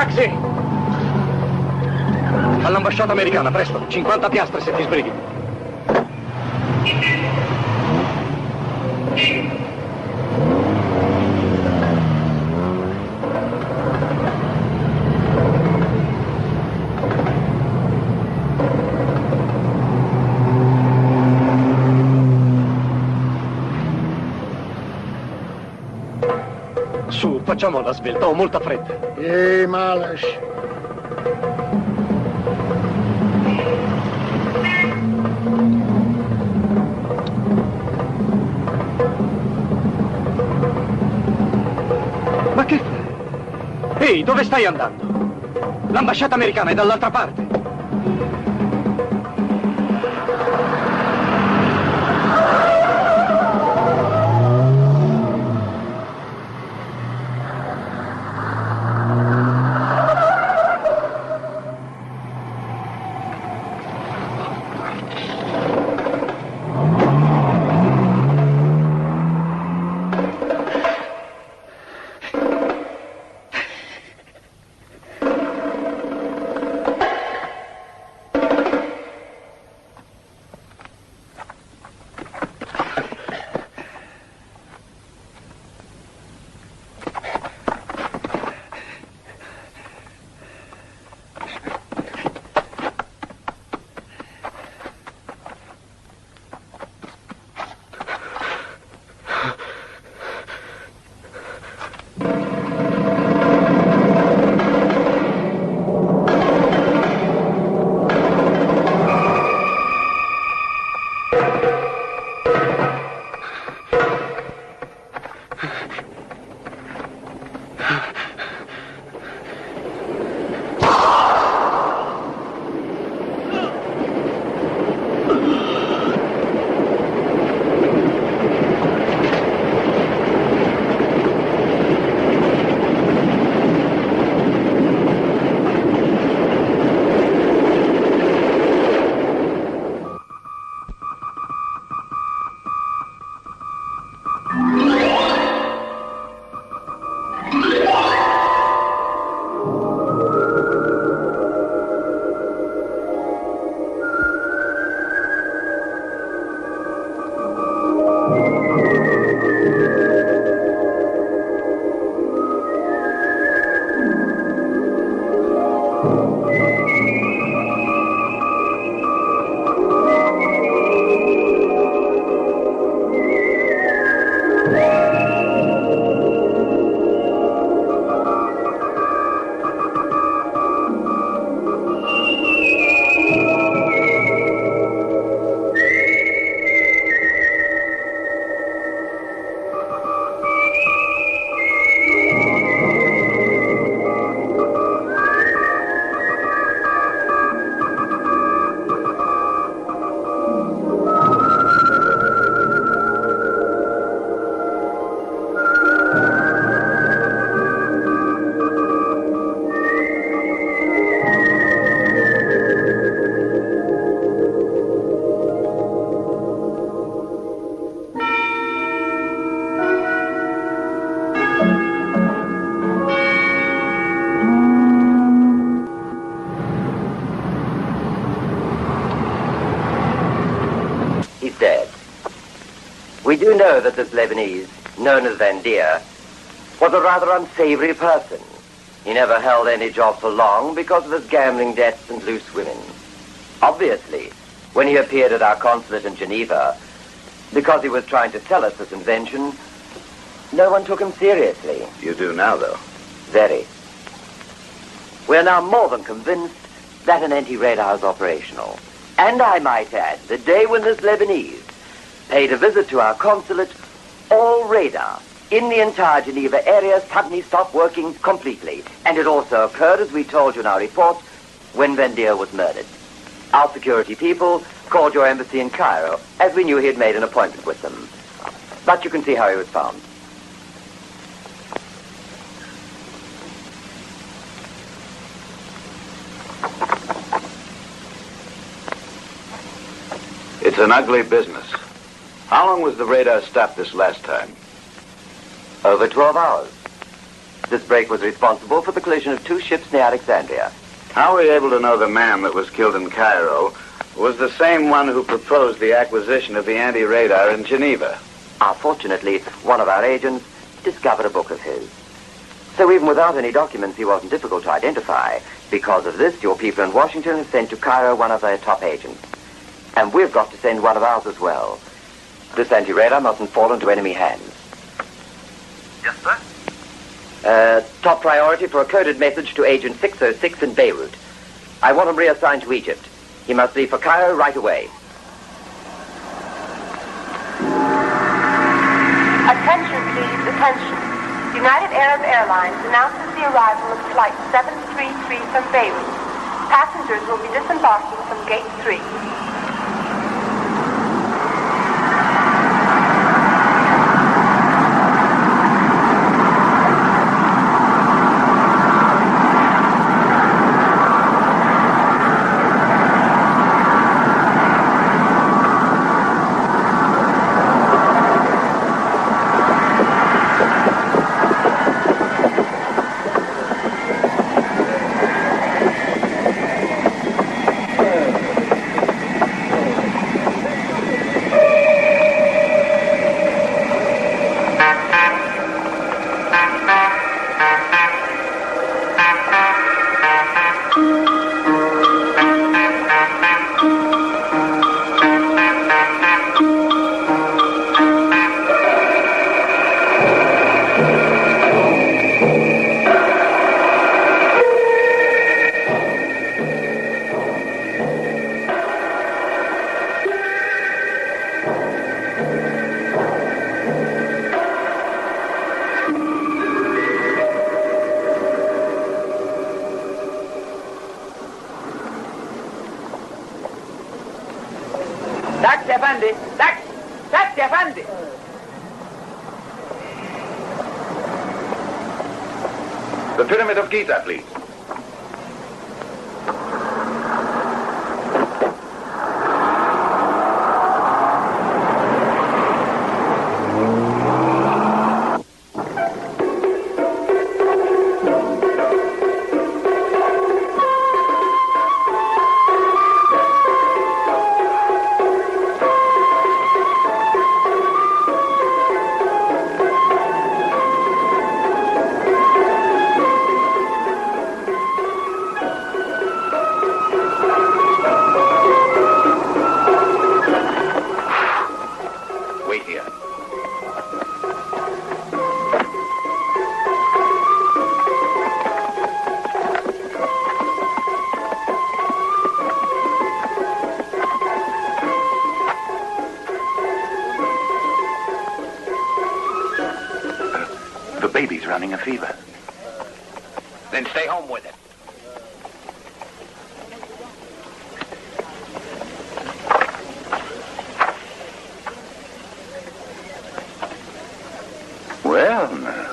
Taxi! All'ambasciata americana, presto. 50 piastre se ti sbrighi. Su, facciamo la svelta, ho molta fretta. Malash. Ma che fai? Ehi, dove stai andando? L'ambasciata americana è dall'altra parte. We do know that this Lebanese, known as Van Deer, was a rather unsavory person. He never held any job for long because of his gambling debts and loose women. Obviously, when he appeared at our consulate in Geneva, because he was trying to sell us this invention, no one took him seriously. You do now, though. Very. We're now more than convinced that an anti-radar is operational. And I might add, the day when this Lebanese paid a visit to our consulate, all radar in the entire Geneva area suddenly stopped working completely. And it also occurred, as we told you in our report, when Van Deer was murdered. Our security people called your embassy in Cairo, as we knew he had made an appointment with them. But you can see how he was found. It's an ugly business. How long was the radar stopped this last time? Over 12 hours. This break was responsible for the collision of 2 ships near Alexandria. How are we able to know the man that was killed in Cairo was the same one who proposed the acquisition of the anti-radar in Geneva? Fortunately, one of our agents discovered a book of his. So even without any documents, he wasn't difficult to identify. Because of this, your people in Washington have sent to Cairo one of their top agents. And we've got to send one of ours as well. This anti-radar mustn't fall into enemy hands. Yes, sir? Top priority for a coded message to Agent 606 in Beirut. I want him reassigned to Egypt. He must leave for Cairo right away. Attention, please, attention. United Arab Airlines announces the arrival of Flight 733 from Beirut. Passengers will be disembarking from Gate 3. The Pyramid of Giza, please. Baby's running a fever. Then stay home with it. Well, now.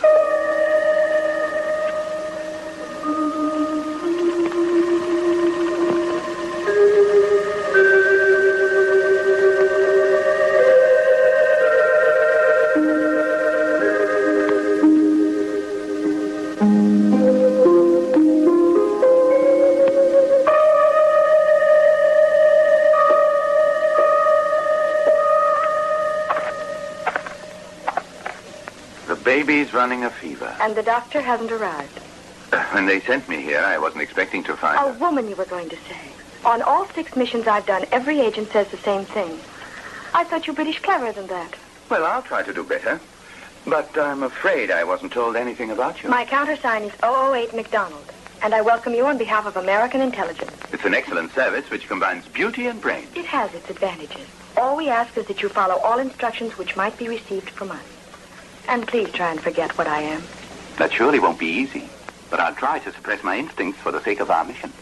Baby's running a fever. And the doctor hasn't arrived. When they sent me here, I wasn't expecting to find A woman, you were going to say. On all 6 missions I've done, every agent says the same thing. I thought you British cleverer than that. Well, I'll try to do better. But I'm afraid I wasn't told anything about you. My countersign is 008 McDonald, and I welcome you on behalf of American intelligence. It's an excellent service which combines beauty and brains. It has its advantages. All we ask is that you follow all instructions which might be received from us. And please try and forget what I am. That surely won't be easy, but I'll try to suppress my instincts for the sake of our mission.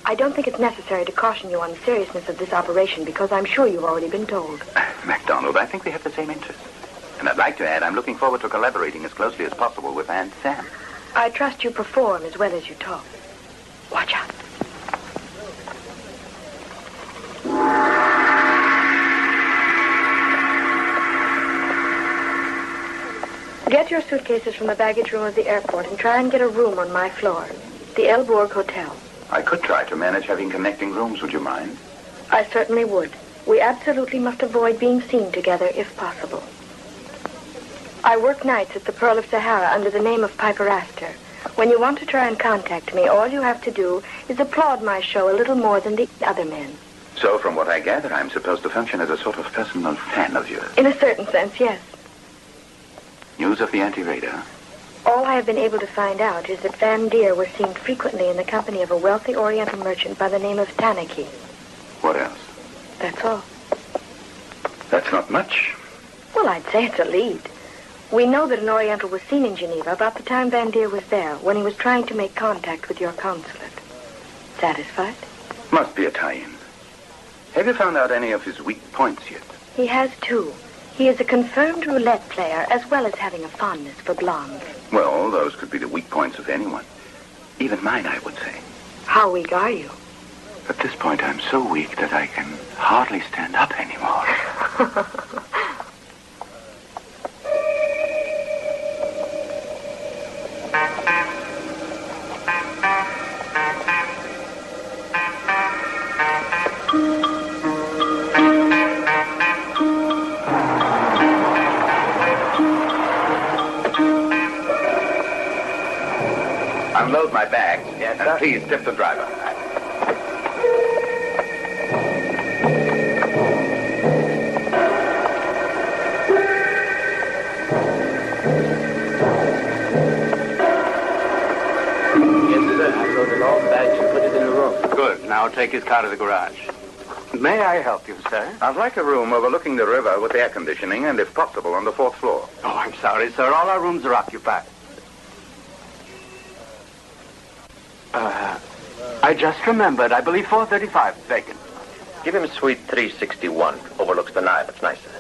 I don't think it's necessary to caution you on the seriousness of this operation because I'm sure you've already been told. MacDonald, I think we have the same interests. And I'd like to add, I'm looking forward to collaborating as closely as possible with Aunt Sam. I trust you perform as well as you talk. Watch out. Get your suitcases from the baggage room of the airport and try and get a room on my floor. The Elbourg Hotel. I could try to manage having connecting rooms. Would you mind? I certainly would. We absolutely must avoid being seen together if possible. I work nights at the Pearl of Sahara under the name of Piper Astor. When you want to try and contact me, all you have to do is applaud my show a little more than the other men. So, from what I gather, I'm supposed to function as a sort of personal fan of yours. In a certain sense, yes. News of the anti-radar? All I have been able to find out is that Van Deer was seen frequently in the company of a wealthy Oriental merchant by the name of Tanaki. What else? That's all. That's not much. Well, I'd say it's a lead. We know that an Oriental was seen in Geneva about the time Van Deer was there, when he was trying to make contact with your consulate. Satisfied? Must be a tie-in. Have you found out any of his weak points yet? He has two. He is a confirmed roulette player, as well as having a fondness for blondes. Well, those could be the weak points of anyone. Even mine, I would say. How weak are you? At this point, I'm so weak that I can hardly stand up anymore. Unload my bags. Yes, sir. And please tip the driver. Yes, sir. I loaded all the bags and put it in the room. Good. Now take his car to the garage. May I help you, sir? I'd like a room overlooking the river with air conditioning and, if possible, on the 4th floor. Oh, I'm sorry, sir. All our rooms are occupied. I just remembered. I believe 435 is vacant. Give him suite 361. Overlooks the Nile. It's nicer.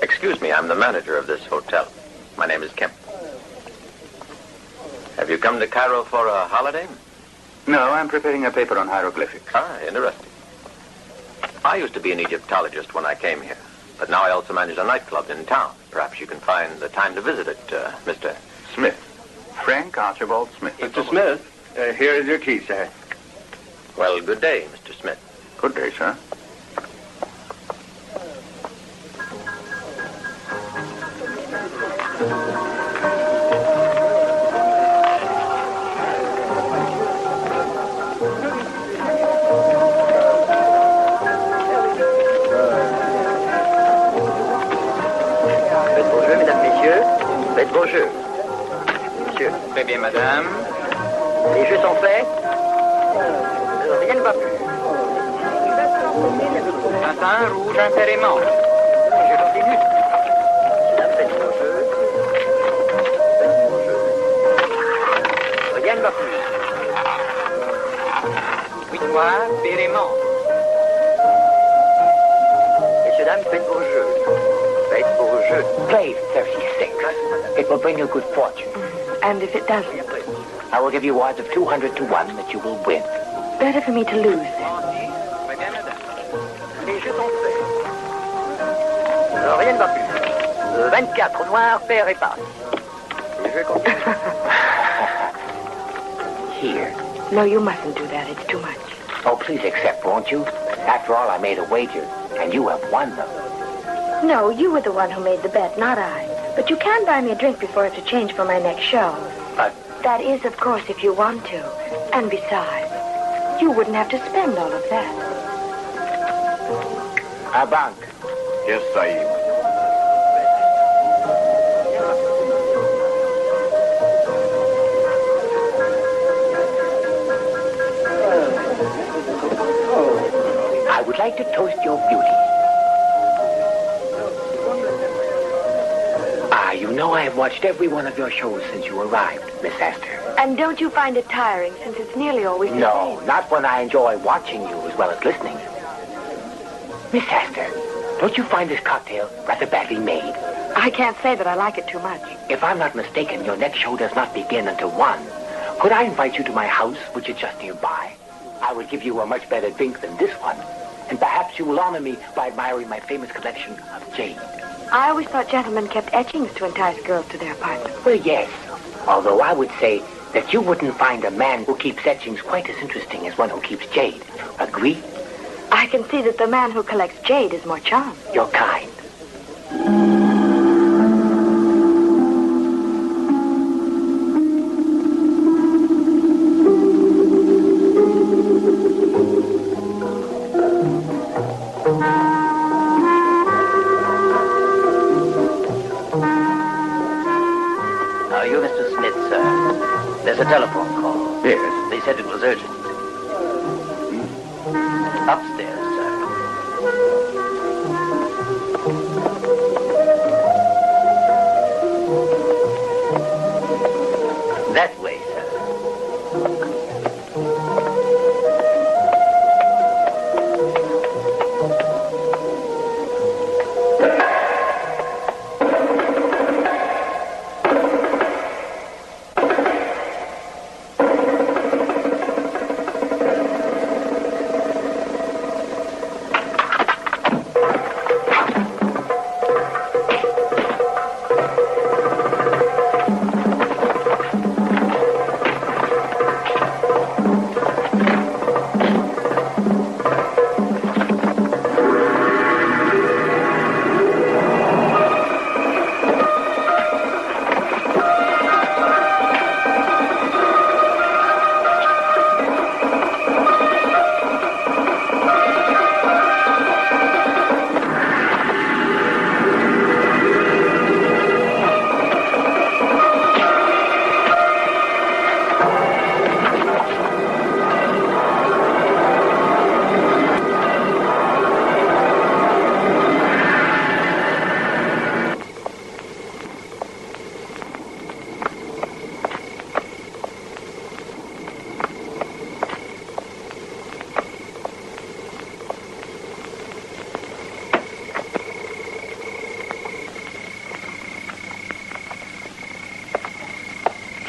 Excuse me, I'm the manager of this hotel. My name is Kemp. Have you come to Cairo for a holiday? No, I'm preparing a paper on hieroglyphics. Ah, interesting. I used to be an Egyptologist when I came here, but now I also manage a nightclub in town. Perhaps you can find the time to visit it, Mr. Smith. Frank Archibald Smith. Mr. Smith, here is your key, sir. Well, good day, Mr. Smith. Good day, sir. Faites vos jeux. Monsieur. Très bien, madame. Les jeux sont faits. Rien ne va plus. Matin, rouge, impérément. Je continue. Faites vos jeux. Faites vos jeux. Rien ne va plus. Victoire, pérément. Messieurs, dames, faites vos jeux. Faites vos jeux. Play 36. It will bring you good fortune. And if it doesn't? I will give you odds of 200 to 1 that you will win. Better for me to lose, then. Les jeux sont faits. Rien ne va plus. 24, noir, pair et passe. Les jeux continuent. Here. No, you mustn't do that. It's too much. Oh, please accept, won't you? After all, I made a wager, and you have won them. No, you were the one who made the bet, not I. But you can buy me a drink before I have to change for my next show. But that is, of course, if you want to. And besides, you wouldn't have to spend all of that. A bank. Yes, Sahib. I would like to toast your beauty. You know I have watched every one of your shows since you arrived, Miss Astor. And don't you find it tiring, since it's nearly always the No, same? not when I enjoy watching you as well as listening. Miss Astor, don't you find this cocktail rather badly made? I can't say that I like it too much. If I'm not mistaken, your next show does not begin until 1. Could I invite you to my house, which is just nearby? I would give you a much better drink than this one. And perhaps you will honor me by admiring my famous collection of jade. I always thought gentlemen kept etchings to entice girls to their apartments. Well, yes. Although I would say that you wouldn't find a man who keeps etchings quite as interesting as one who keeps jade. Agree? I can see that the man who collects jade is more charming. You're kind. Are you Mr. Smith, sir? There's a telephone call. Yes. They said it was urgent. Upstairs, sir. That way, sir.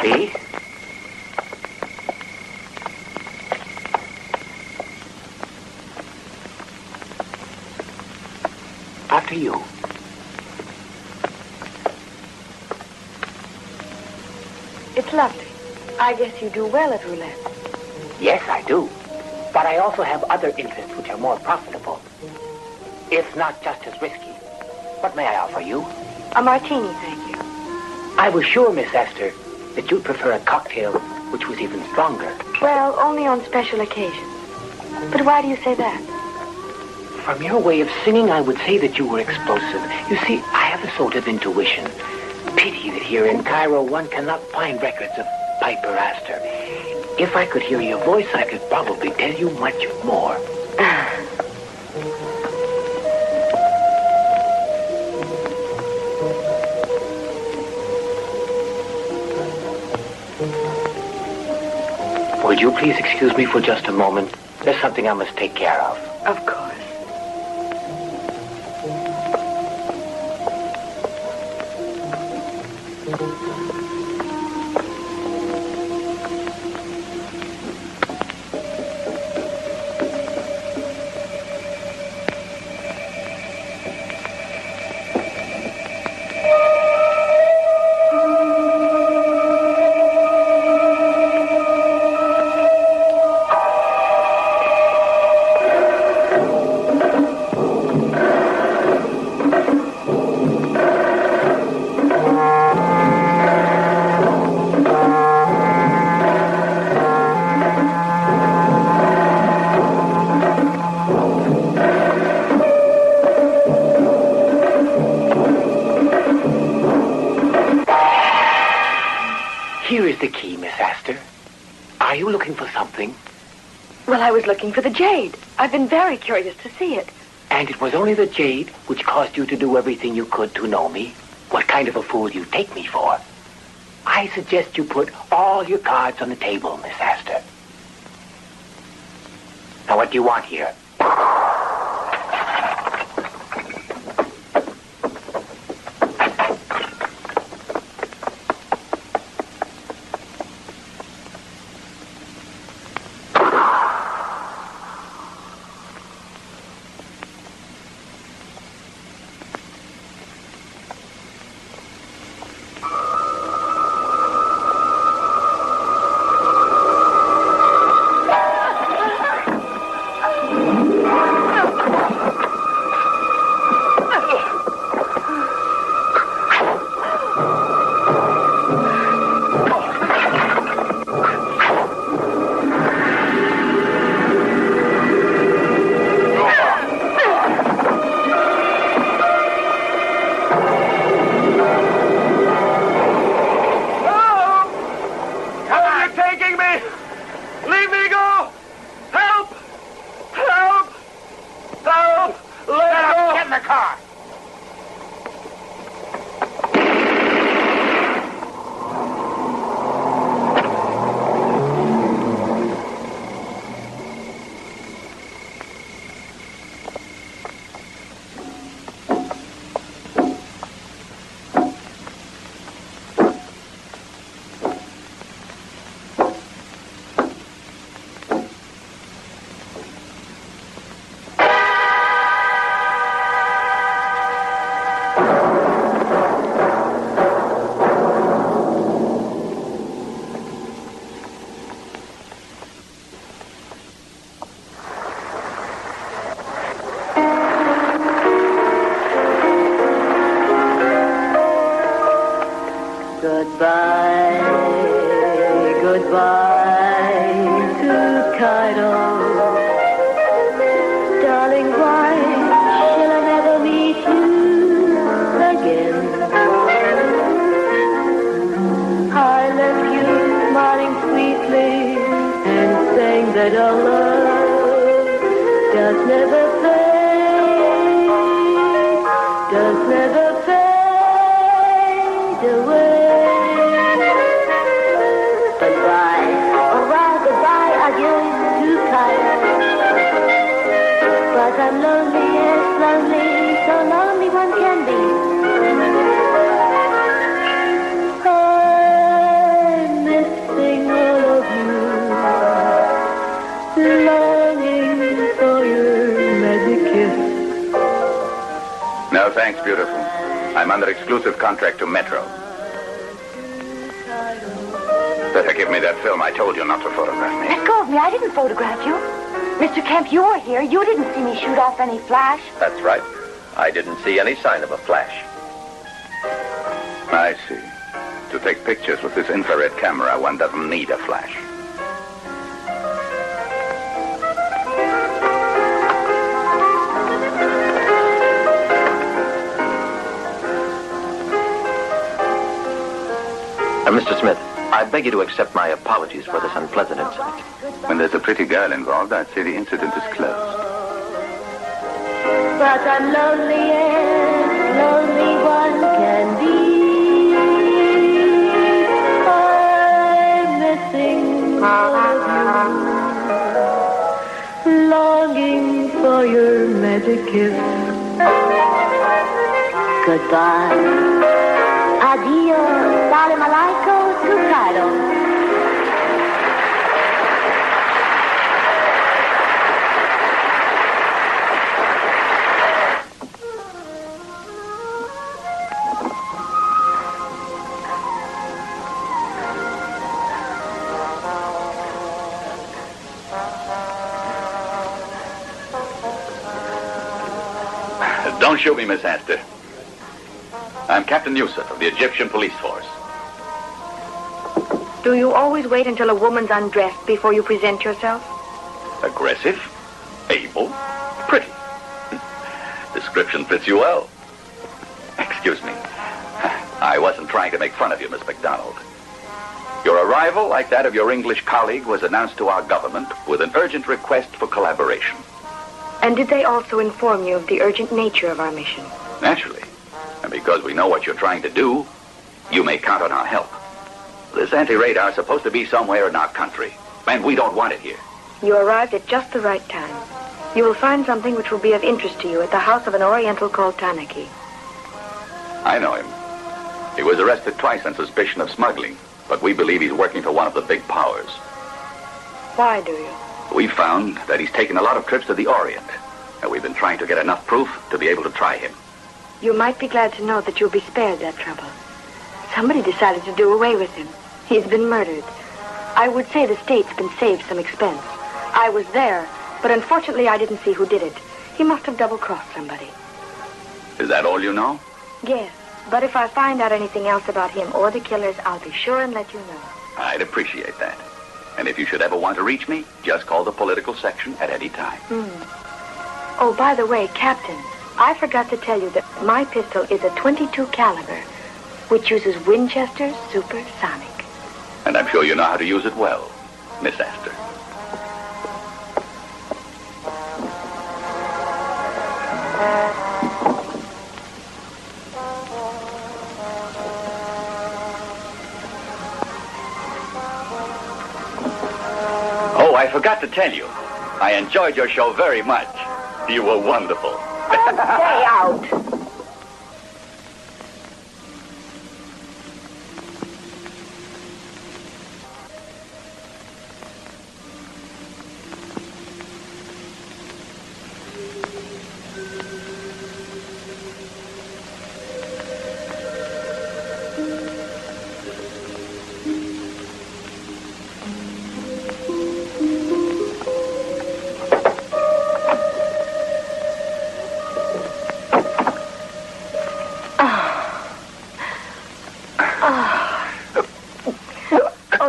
See? After you. It's lovely. I guess you do well at roulette. Yes, I do. But I also have other interests which are more profitable. If not just as risky. What may I offer you? A martini, thank you. I was sure, Miss Esther, that you'd prefer a cocktail which was even stronger. Well, only on special occasions. But why do you say that? From your way of singing, I would say that you were explosive. You see, I have a sort of intuition. Pity that here in Cairo one cannot find records of Piper Astor. If I could hear your voice, I could probably tell you much more. Would you please excuse me for just a moment? There's something I must take care of. Of course. Here is the key, Miss Astor. Are you looking for something? Well, I was looking for the jade. I've been very curious to see it. And it was only the jade which caused you to do everything you could to know me? What kind of a fool you take me for? I suggest you put all your cards on the table, Miss Astor. Now, what do you want here? me! Leave me go! Help! Help! Help! Let go! Get in the car! Goodbye to Cairo. Darling, why shall I never meet you again? I left you smiling sweetly and saying that our love does never fade, does never fade away. But I'm lonely, yes, lonely, so lonely one can be. I'm missing all of you, longing for your magic kiss. No, thanks, beautiful. I'm under exclusive contract to Metro. Better give me that film. I told you not to photograph me. Let go of me. I didn't photograph you. Mr. Kemp, you were here. You didn't see me shoot off any flash. That's right. I didn't see any sign of a flash. I see. To take pictures with this infrared camera, one doesn't need a flash. Mr. Smith, I beg you to accept my apologies for this unpleasant incident. When there's a pretty girl involved, I'd say the incident is closed. But I'm lonely as lonely one can be. I'm missing all of you, longing for your magic kiss. Goodbye. Addio, salam alaikum to Cairo. Don't shoot me, Miss Astor. I'm Captain Yusuf of the Egyptian police force. Do you always wait until a woman's undressed before you present yourself? Aggressive, able, pretty. Description fits you well. Excuse me. I wasn't trying to make fun of you, Miss MacDonald. Your arrival, like that of your English colleague, was announced to our government with an urgent request for collaboration. And did they also inform you of the urgent nature of our mission? Naturally. And because we know what you're trying to do, you may count on our help. This anti-radar is supposed to be somewhere in our country, and we don't want it here. You arrived at just the right time. You will find something which will be of interest to you at the house of an Oriental called Tanaki. I know him. He was arrested twice on suspicion of smuggling, but we believe he's working for one of the big powers. Why do you? We found that he's taken a lot of trips to the Orient, and we've been trying to get enough proof to be able to try him. You might be glad to know that you'll be spared that trouble. Somebody decided to do away with him. He's been murdered. I would say the state's been saved some expense. I was there, but unfortunately I didn't see who did it. He must have double-crossed somebody. Is that all you know? Yes, but if I find out anything else about him or the killers, I'll be sure and let you know. I'd appreciate that. And if you should ever want to reach me, just call the political section at any time. Oh, by the way, Captain, I forgot to tell you that my pistol is a .22 caliber, which uses Winchester's supersonic. And I'm sure you know how to use it well. Miss Astor. Oh, I forgot to tell you. I enjoyed your show very much. You were wonderful. Stay out.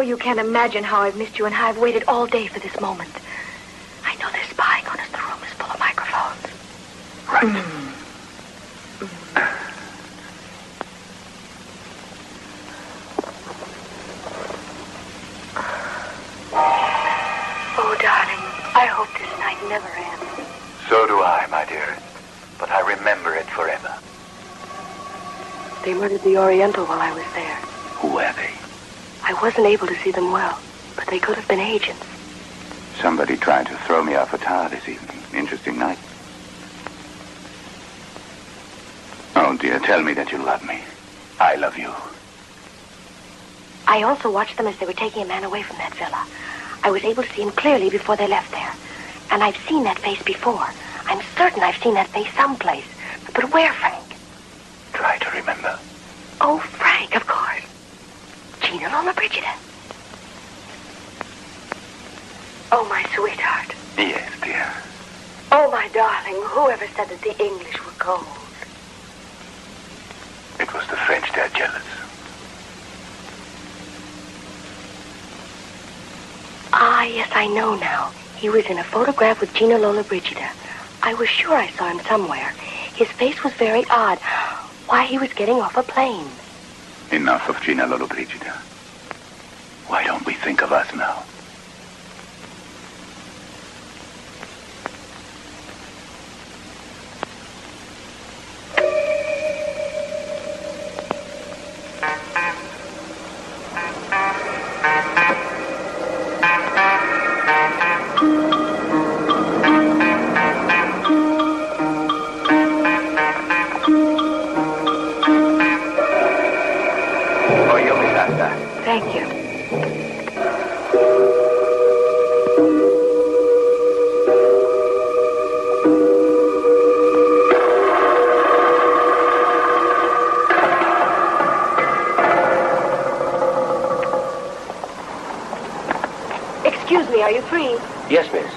You can't imagine how I've missed you and how I've waited all day for this moment. I know they're spying on us. The room is full of microphones. Right. Oh, darling, I hope this night never ends. So do I, my dear. But I remember it forever. They murdered the Oriental while I was there. Who were they? I wasn't able to see them well, but they could have been agents. Somebody tried to throw me off a tower this evening. Interesting night. Oh, dear, tell me that you love me. I love you. I also watched them as they were taking a man away from that villa. I was able to see him clearly before they left there. And I've seen that face before. I'm certain I've seen that face someplace. But where, Frank? Try to remember. Oh, Frank, of course. Gina Lola Brigida. Oh, my sweetheart. Yes, dear. Oh, my darling, whoever said that the English were cold? It was the French. They're jealous. Ah, yes, I know now. He was in a photograph with Gina Lola Brigida. I was sure I saw him somewhere. His face was very odd. Why, he was getting off a plane. Enough of Gina Lola Brigida. Why don't we think of us now? Thank you. Excuse me, are you free? Yes, miss.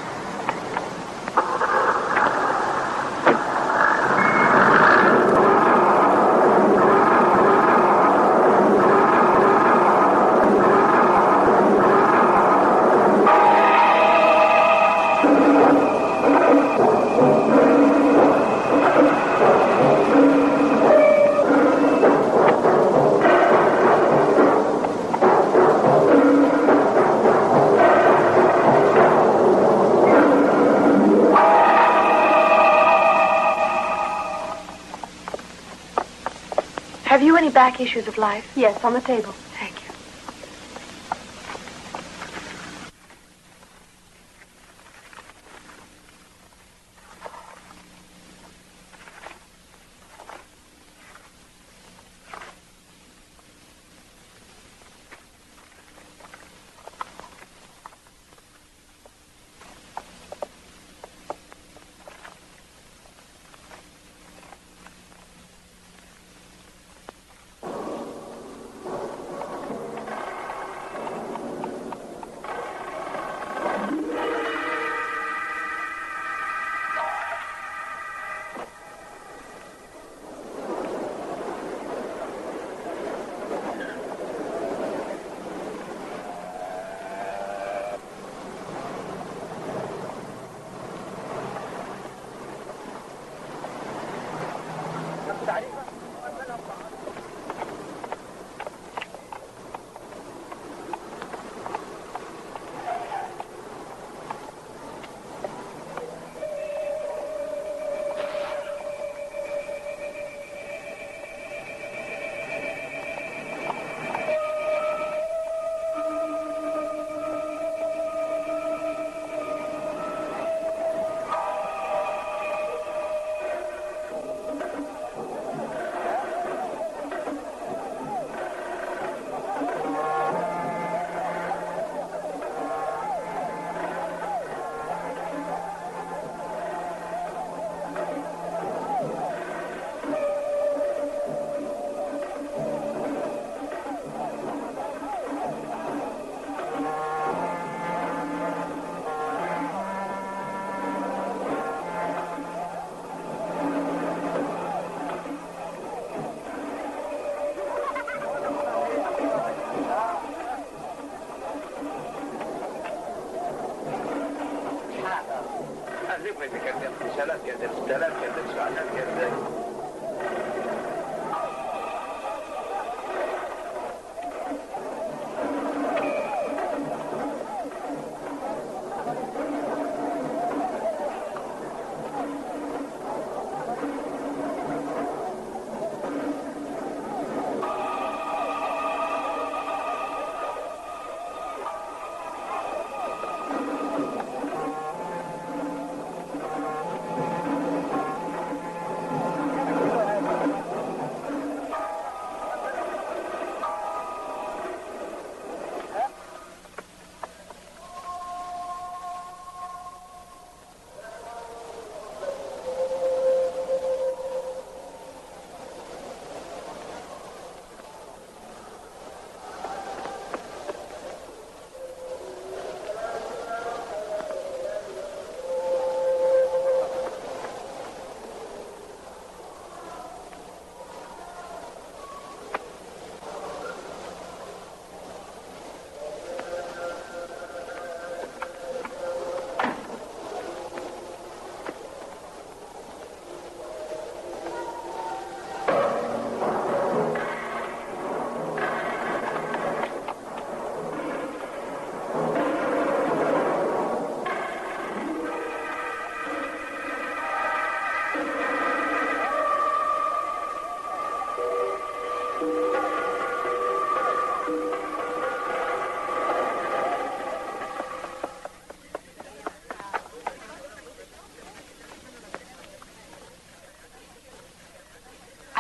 Have you any back issues of life? Yes, on the table. Thank you.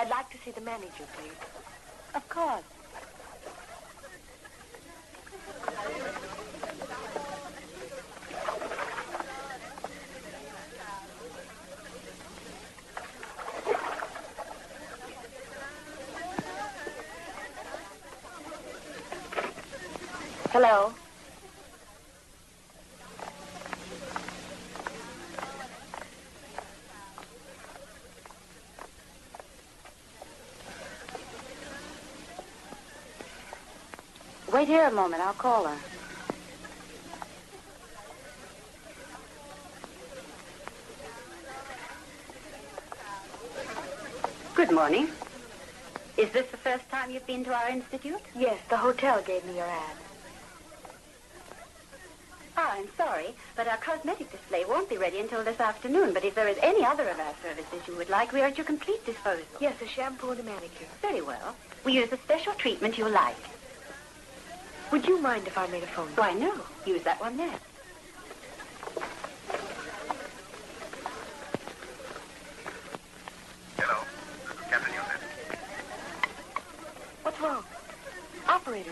I'd like to see the manager, please. Of course. Hello. Wait here a moment. I'll call her. Good morning. Is this the first time you've been to our institute? Yes, the hotel gave me your ad. I'm sorry, but our cosmetic display won't be ready until this afternoon. But if there is any other of our services you would like, we are at your complete disposal. Yes, a shampoo and a manicure. Very well. We use the special treatment you like. Would you mind if I made a phone call? Why, no. Use that one there. Hello. This is Captain Unit. What's wrong? Operator.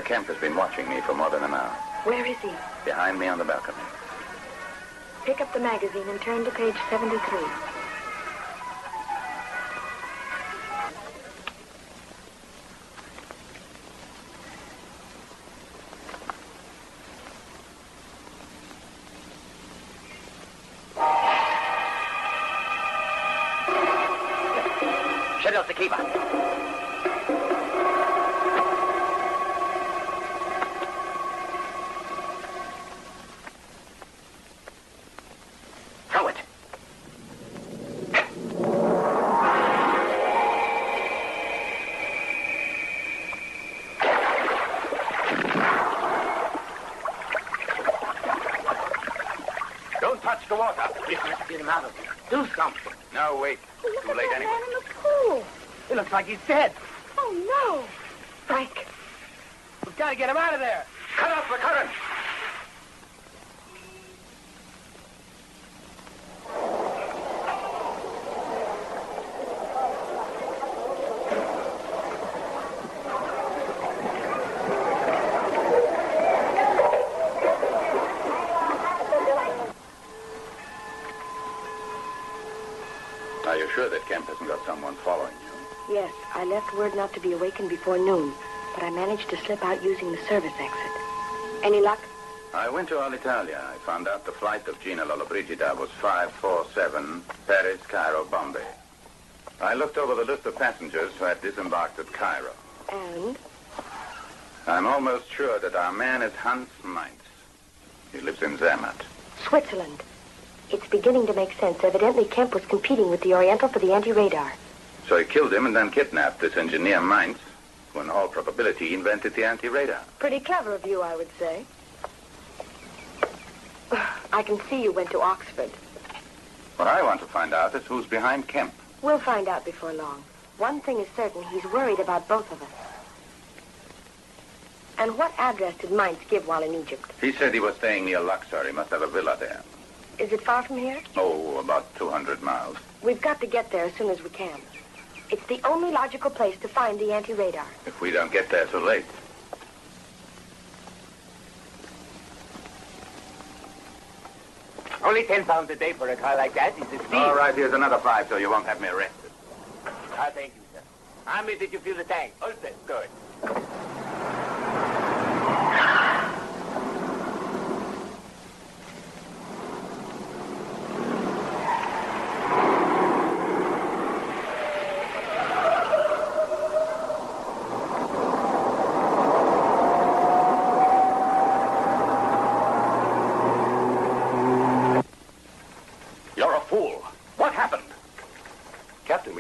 Kemp has been watching me for more than an hour. Where is he? Behind me on the balcony. Pick up the magazine and turn to page 73. Shut out the keeper. Throw it. Don't touch the water. We have to get him out of here. Do something. No, wait. Too late anyway. Man in the pool. It looks like he's dead. Oh, no. Frank. We've got to get him out of there. Cut off the current. Are you sure that Kemp hasn't got someone following you? Yes, I left word not to be awakened before noon, but I managed to slip out using the service exit. Any luck? I went to Alitalia. I found out the flight of Gina Lollobrigida was 547, Paris, Cairo, Bombay. I looked over the list of passengers who had disembarked at Cairo. And? I'm almost sure that our man is Hans Mainz. He lives in Zermatt. Switzerland. It's beginning to make sense. Evidently, Kemp was competing with the Oriental for the anti-radar. So he killed him and then kidnapped this engineer Mainz, who in all probability invented the anti-radar. Pretty clever of you, I would say. I can see you went to Oxford. What I want to find out is who's behind Kemp. We'll find out before long. One thing is certain, he's worried about both of us. And what address did Mainz give while in Egypt? He said he was staying near Luxor. He must have a villa there. Is it far from here? Oh, about 200 miles. We've got to get there as soon as we can. It's the only logical place to find the anti-radar. If we don't get there too late. Only 10 pounds a day for a car like that is a steal. All right, here's another 5 so you won't have me arrested. Ah, thank you, sir. How many did you fill the tank? All set. Good.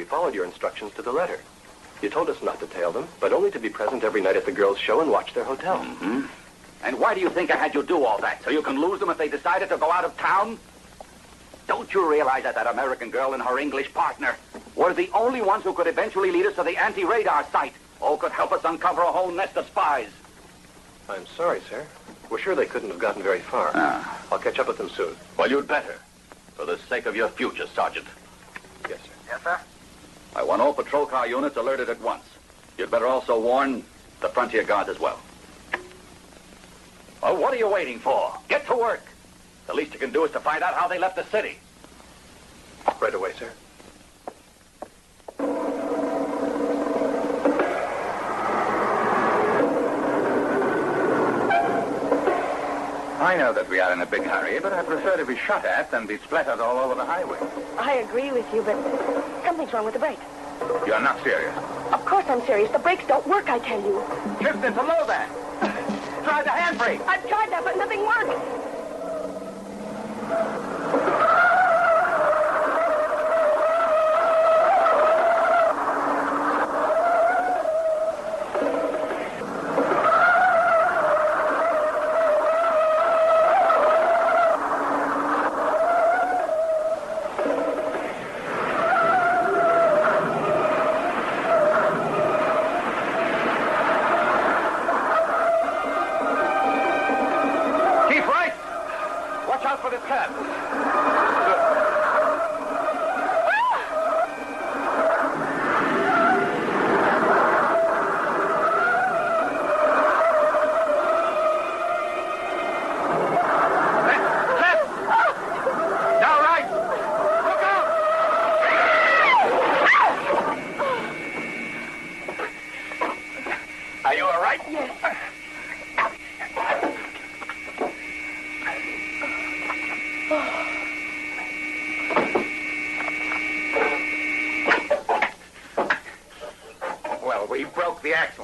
Followed your instructions to the letter. You told us not to tail them, but only to be present every night at the girls' show and watch their hotel. Mm-hmm. And why do you think I had you do all that? So you can lose them if they decided to go out of town? Don't you realize that that American girl and her English partner were the only ones who could eventually lead us to the anti-radar site, or could help us uncover a whole nest of spies? I'm sorry, sir. We're sure they couldn't have gotten very far. I'll catch up with them soon. Well, you'd better. For the sake of your future, Sergeant. Yes, sir. Yes, sir? I want all patrol car units alerted at once. You'd better also warn the frontier guards as well. Well, what are you waiting for? Get to work. The least you can do is to find out how they left the city. Right away, sir. I know that we are in a big hurry, but I prefer to be shot at than be splattered all over the highway. I agree with you, but something's wrong with the brakes. You're not serious. Of course I'm serious. The brakes don't work, I tell you. Shift into low then. Try the handbrake. I've tried that, but nothing works.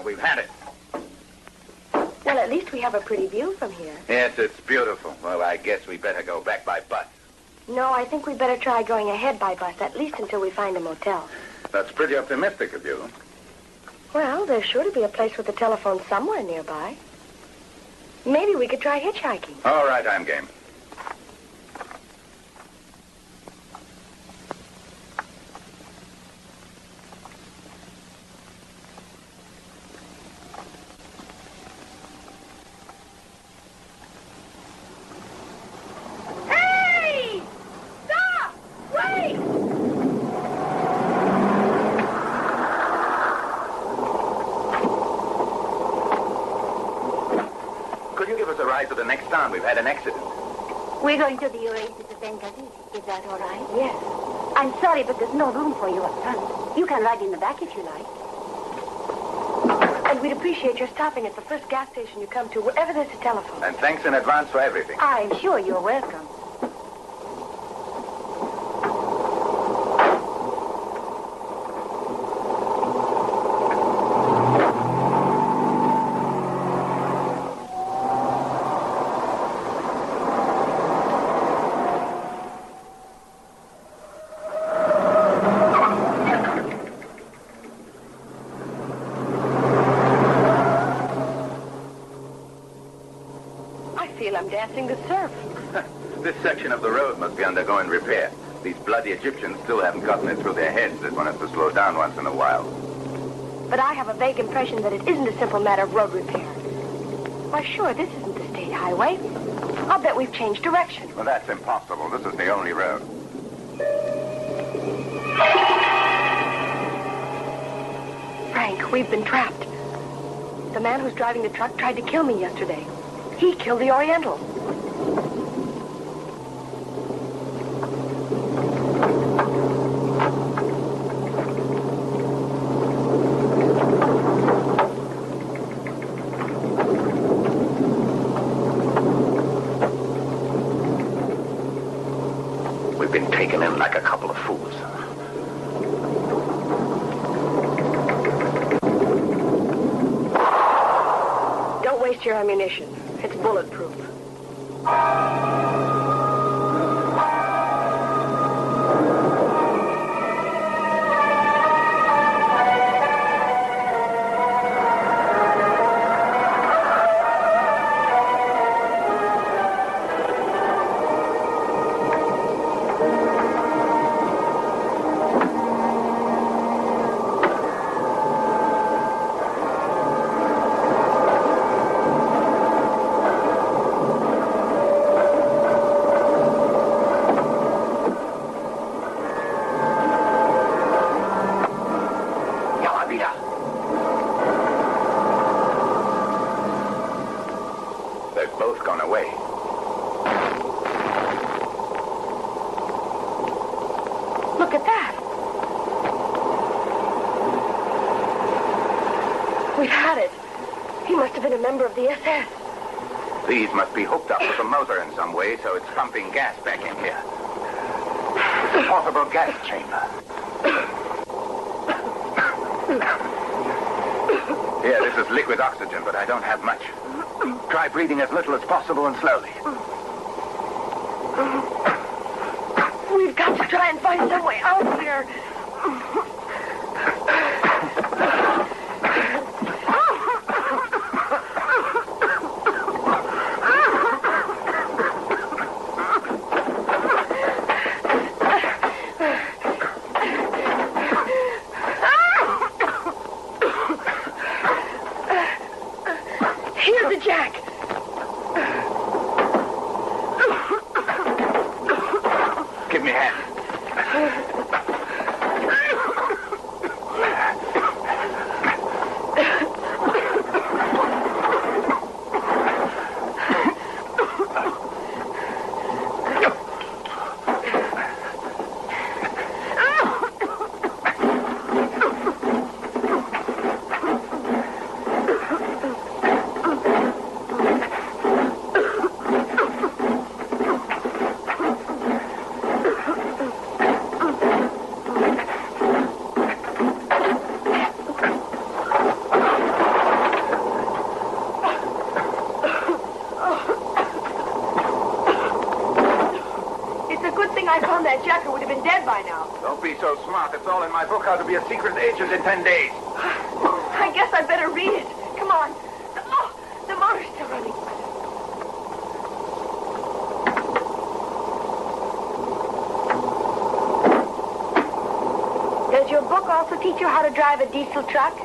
We've had it. Well, at least we have a pretty view from here. Yes, it's beautiful. Well, I guess we better go back by bus. No, I think we better try going ahead by bus, at least until we find a motel. That's pretty optimistic of you. Well, there's sure to be a place with a telephone somewhere nearby. Maybe we could try hitchhiking. All right, I'm game. To the next town. We've had an accident. We're going to the Oasis of Benghazi. Is that all right? Yes. I'm sorry, but there's no room for you up front. You can ride in the back if you like. And we'd appreciate your stopping at the first gas station you come to, wherever there's a telephone. And thanks in advance for everything. I'm sure you're welcome. I'm dancing the surf. This section of the road must be undergoing repair. These bloody Egyptians still haven't gotten it through their heads that one has to slow down once in a while. But I have a vague impression that it isn't a simple matter of road repair. Why, sure, this isn't the state highway. I'll bet we've changed direction. Well, that's impossible. This is the only road. Frank, we've been trapped. The man who's driving the truck tried to kill me yesterday. He killed the Oriental. We've been taken in like a couple of fools. Don't waste your ammunition. It's bulletproof. These must be hooked up with a motor in some way, so it's pumping gas back in here. It's a portable gas chamber. Here, this is liquid oxygen, but I don't have much. Try breathing as little as possible and slowly. We've got to try and find some way out here. Good thing I found that jacker would have been dead by now. Don't be so smart. It's all in my book, How to Be a Secret Agent in 10 days. I guess I'd better read it. Come on. Oh, the motor's still running. Does your book also teach you how to drive a diesel truck?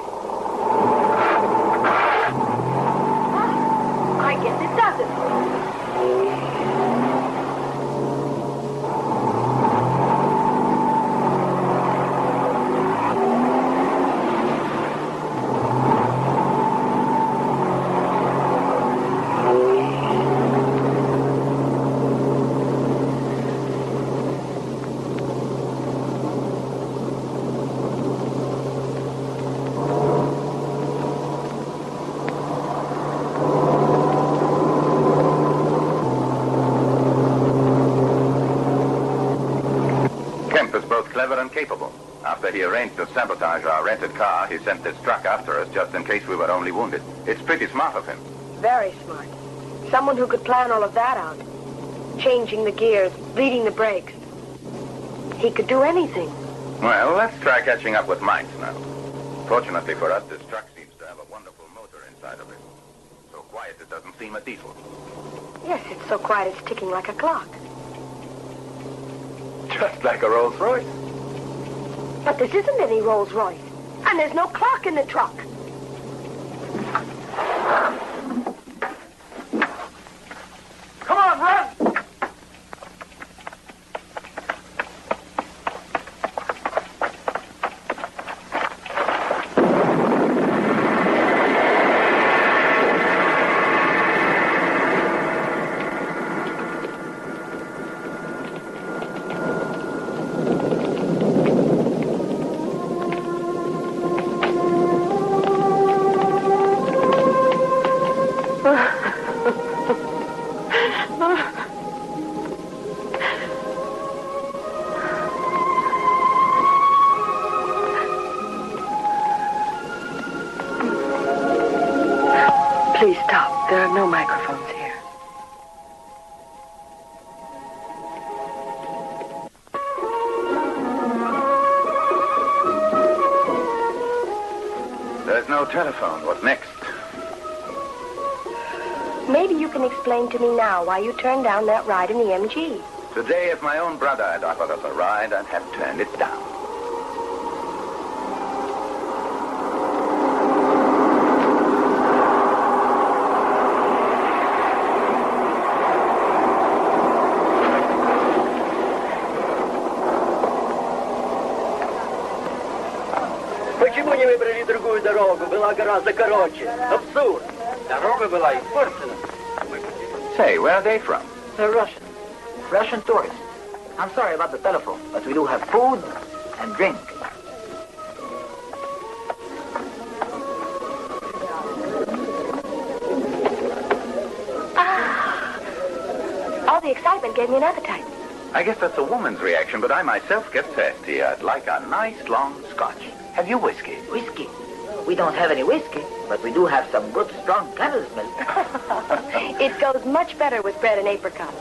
I guess it doesn't. Clever and capable. After he arranged to sabotage our rented car, he sent this truck after us just in case we were only wounded. It's pretty smart of him. Very smart. Someone who could plan all of that out. Changing the gears, bleeding the brakes. He could do anything. Well, let's try catching up with Mainz now. Fortunately for us, this truck seems to have a wonderful motor inside of it. So quiet it doesn't seem a diesel. Yes, it's so quiet it's ticking like a clock. Just like a Rolls Royce. But this isn't any Rolls Royce. And there's no clock in the truck. Come on, run! Please stop. There are no microphones here. There's no telephone. What next? Maybe you can explain to me now why you turned down that ride in the MG. Today, if my own brother had offered us a ride, I'd have turned it down. Почему не выбрали другую дорогу? Была гораздо короче. Абсурд. Дорога была испорчена. Say, where are they from? They're Russian. Russian tourists. I'm sorry about the telephone, but we do have food and drink. All the excitement gave me an appetite. I guess that's a woman's reaction, but I myself get thirsty. I'd like a nice long scotch. Have you whiskey? Whiskey. We don't have any whiskey, but we do have some good, strong camel's milk. It goes much better with bread and apricots.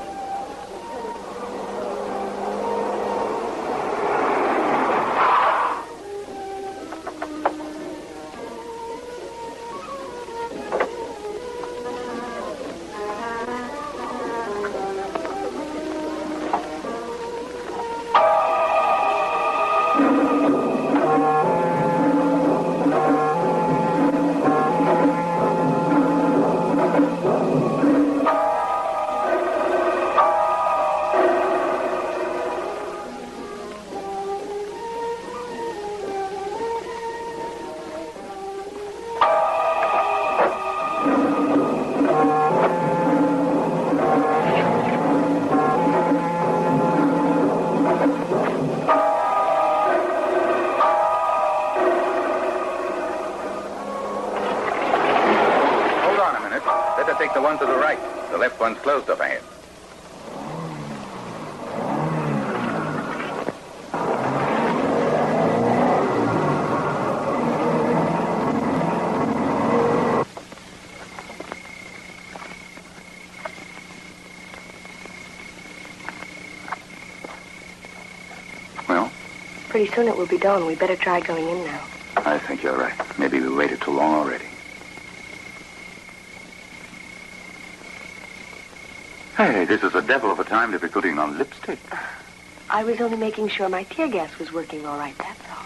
One's closed up ahead. Pretty soon it will be dawn. We better try going in now. I think you're right. Maybe we waited too long already. Hey, this is a devil of a time to be putting on lipstick. I was only making sure my tear gas was working all right, that's all.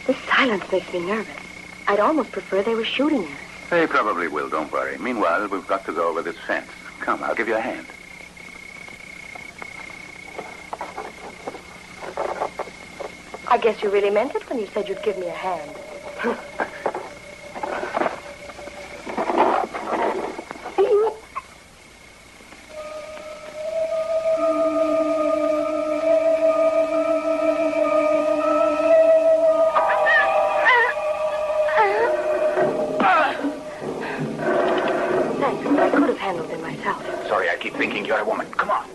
This silence makes me nervous. I'd almost prefer they were shooting at us. They probably will, don't worry. Meanwhile, we've got to go over this fence. Come, I'll give you a hand. I guess you really meant it when you said you'd give me a hand. Thanks, but I could have handled it myself. Sorry, I keep thinking you're a woman. Come on.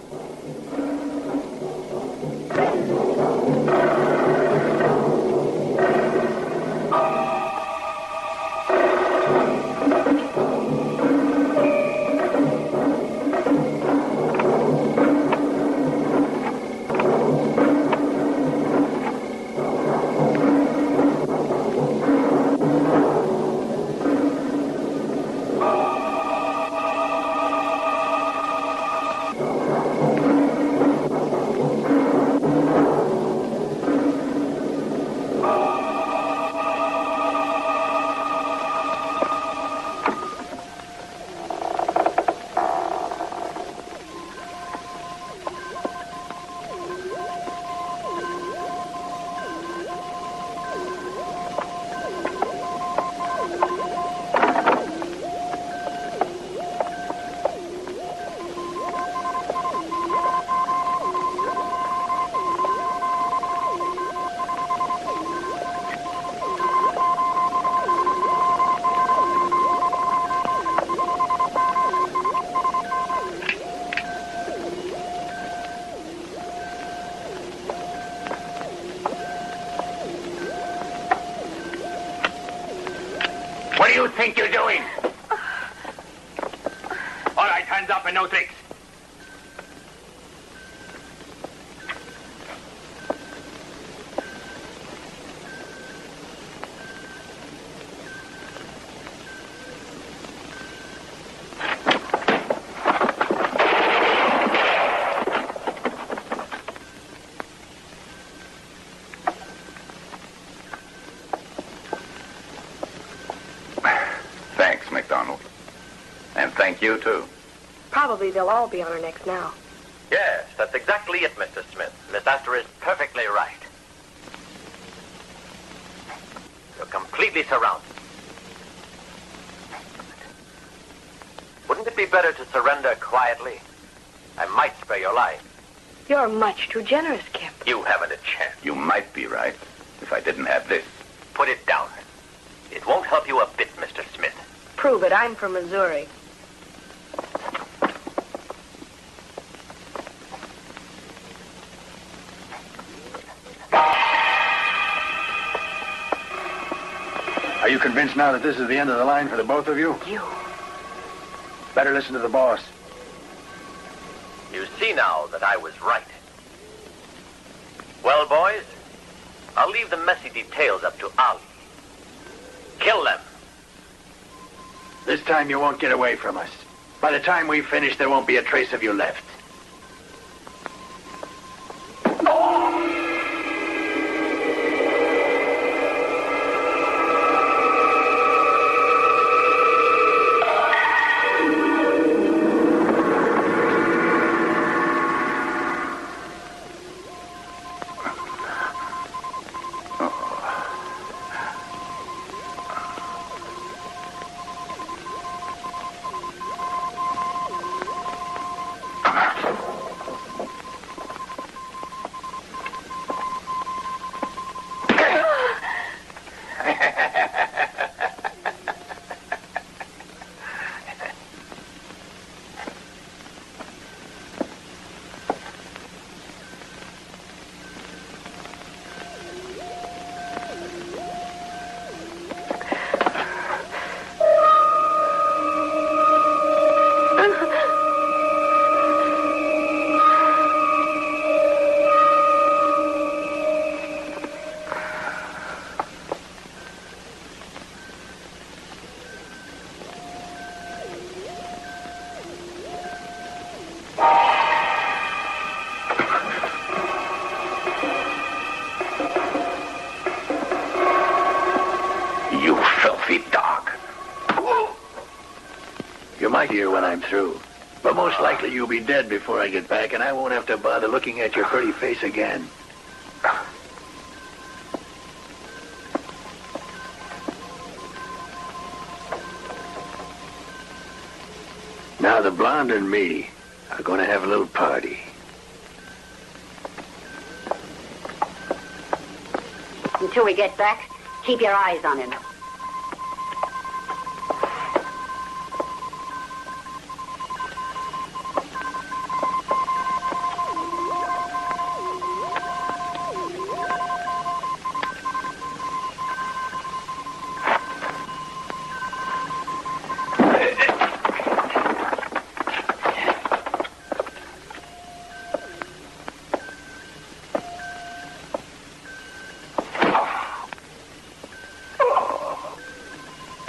What do you think you're doing? All right, hands up and no tricks. You too. Probably they'll all be on our necks now. Yes, that's exactly it, Mr. Smith. Miss Astor is perfectly right. You're completely surrounded. Wouldn't it be better to surrender quietly? I might spare your life. You're much too generous, Kemp. You haven't a chance. You might be right if I didn't have this. Put it down. It won't help you a bit, Mr. Smith. Prove it. I'm from Missouri. Are you convinced now that this is the end of the line for the both of you? You. Better listen to the boss. You see now that I was right. Well, boys, I'll leave the messy details up to Ali. Kill them. This time you won't get away from us. By the time we finish, there won't be a trace of you left. talk to you when I'm through. But most likely you'll be dead before I get back, and I won't have to bother looking at your pretty face again. Now the blonde and me are going to have a little party. Until we get back, keep your eyes on him.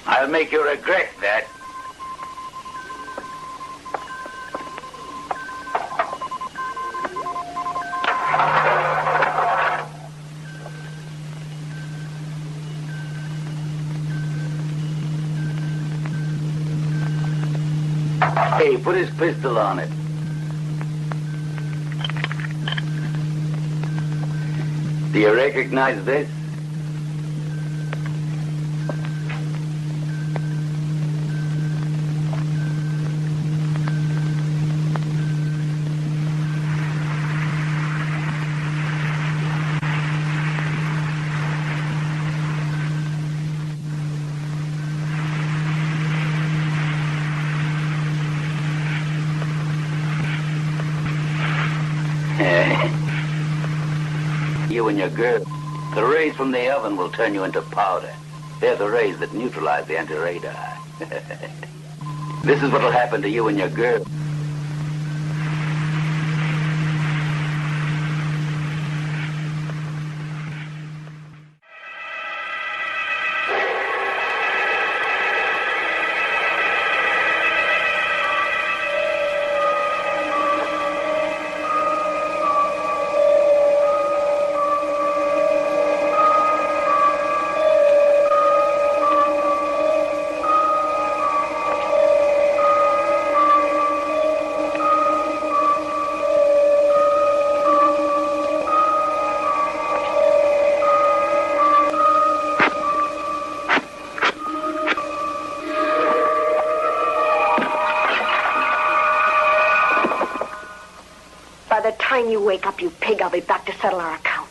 I'll make you regret that. Hey, put his pistol on it. Do you recognize this? You and your girl. The rays from the oven will turn you into powder. They're the rays that neutralize the anti-radar. This is what'll happen to you and your girl. By the time you wake up, you pig, I'll be back to settle our account.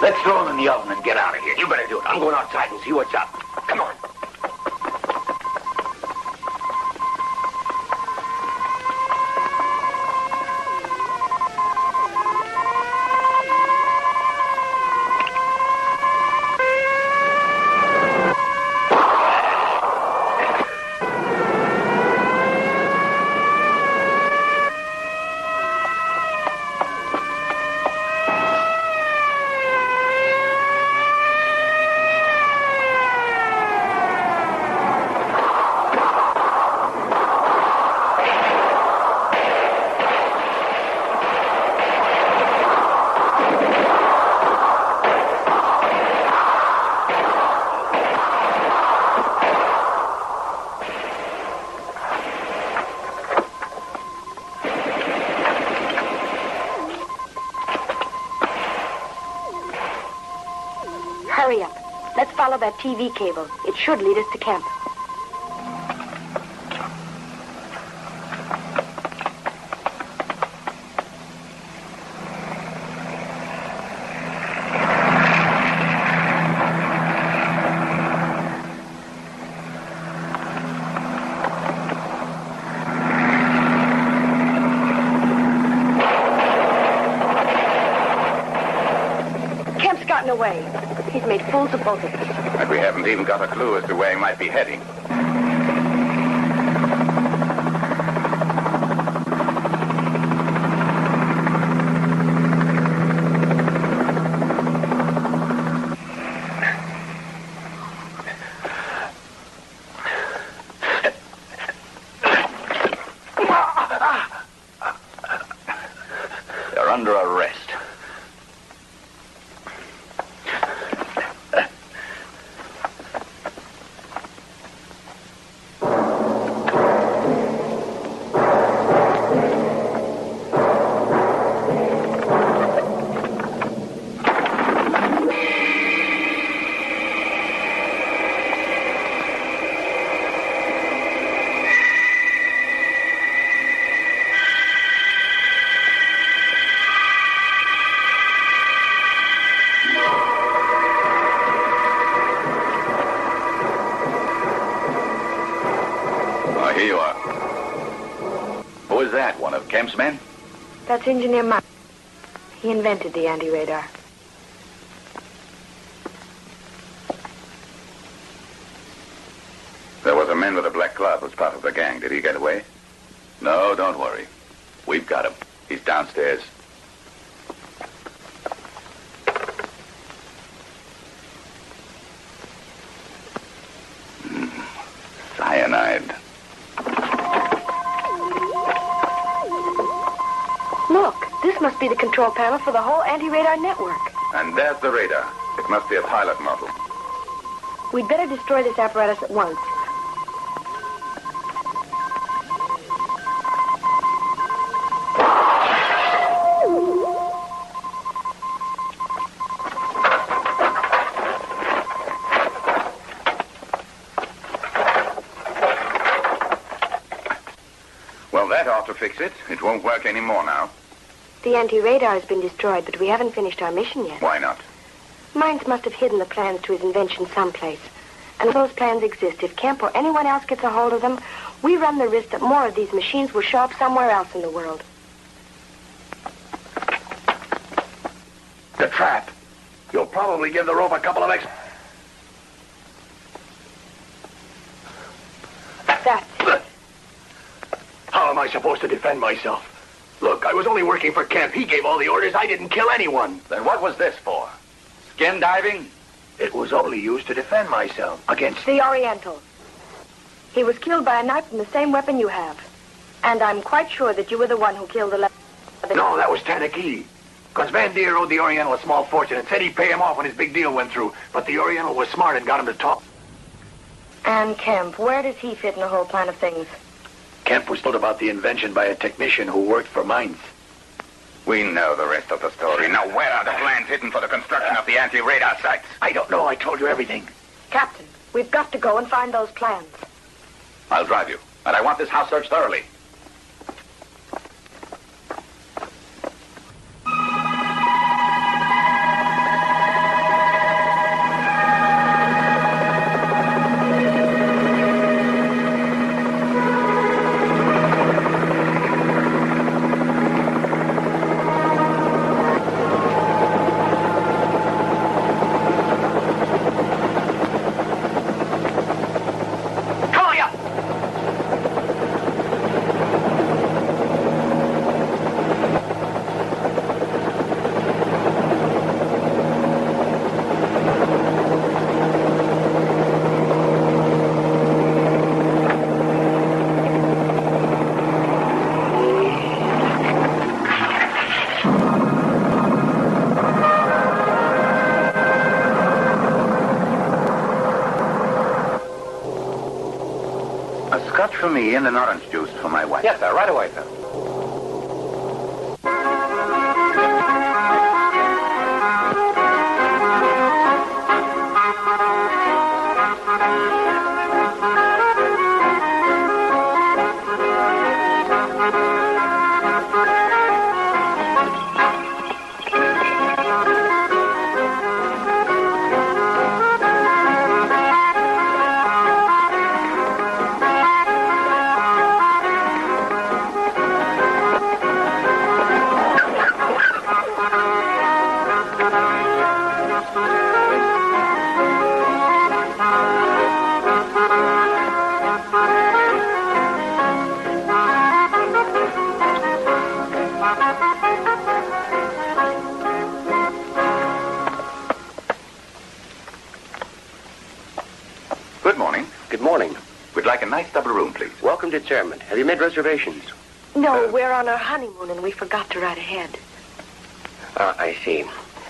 Let's throw them in the oven and get out of here. You better do it. I'm going outside and see what's up. Come on. Hurry up. Let's follow that TV cable. It should lead us to camp. Kemp's gotten away. He's made fools of both of us. And we haven't even got a clue as to where he might be heading. that? One of Kemp's men? That's Engineer Mike. He invented the anti-radar. There was a man with a black cloth who's part of the gang. Did he get away? No, don't worry. We've got him. He's downstairs. Cyanide. Look, this must be the control panel for the whole anti-radar network. And there's the radar. It must be a pilot model. We'd better destroy this apparatus at once. Well, that ought to fix it. It won't work anymore now. The anti-radar has been destroyed, but we haven't finished our mission yet. Why not? Mines must have hidden the plans to his invention someplace. And if those plans exist, if Kemp or anyone else gets a hold of them, we run the risk that more of these machines will show up somewhere else in the world. The trap. You'll probably give the rope a couple of extra... That's it. How am I supposed to defend myself? Look, I was only working for Kemp. He gave all the orders. I didn't kill anyone. Then what was this for? Skin diving? It was only used to defend myself against... The Oriental. He was killed by a knife from the same weapon you have. And I'm quite sure that you were the one who killed the... No, that was Tanaki. Because Van Deer owed the Oriental a small fortune and said he'd pay him off when his big deal went through. But the Oriental was smart and got him to talk. And Kemp, where does he fit in the whole plan of things? Kemp was told about the invention by a technician who worked for mines. We know the rest of the story. Now, where are the plans hidden for the construction of the anti-radar sites? I don't know. I told you everything. Captain, we've got to go and find those plans. I'll drive you. And I want this house searched thoroughly. For me and an orange juice for my wife. Yes, sir. Right away, sir. Chairman, have you made reservations? No, we're on our honeymoon and we forgot to write ahead. I see.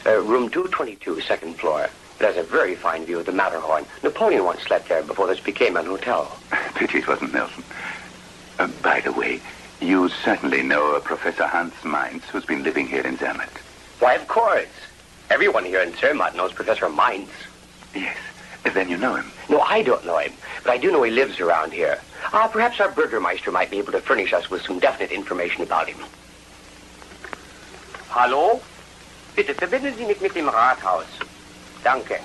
Room 222, second floor. It has a very fine view of the Matterhorn. Napoleon once slept there before this became an hotel. Pity it wasn't Nelson. By the way, you certainly know Professor Hans Mainz, who's been living here in Zermatt. Why, of course. Everyone here in Zermatt knows Professor Mainz. Yes. Then you know him. No, I don't know him, but I do know he lives around here. Perhaps our Bürgermeister might be able to furnish us with some definite information about him. Hallo? Bitte verbinden Sie mich mit dem Rathaus. Danke.